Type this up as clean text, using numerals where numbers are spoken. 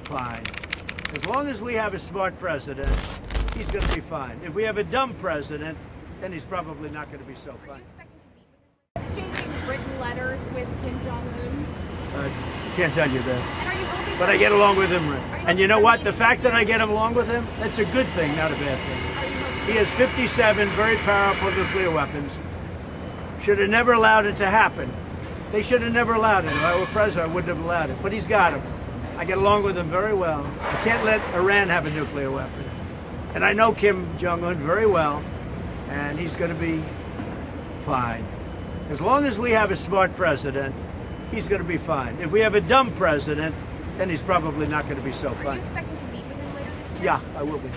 fine. As long as we have a smart president, he's going to be fine. If we have a dumb president, then he's probably not going to be so fine. Exchanging written letters with Kim Jong-un? Can't tell you that. And are you hoping But I get along with him. And you know what? The meeting fact that I soon? get along with him, that's a good thing, not a bad thing. Are you hoping He has 57 very powerful nuclear weapons. Should have never allowed it to happen. They should have never allowed it. If I were president, I wouldn't have allowed it. But he's got them. I get along with him very well. I can't let Iran have a nuclear weapon. And I know Kim Jong-un very well, and he's going to be fine. As long as we have a smart president, he's going to be fine. If we have a dumb president, then he's probably not going to be so Are you fine. expecting to meet with him later this year? Yeah, I will be.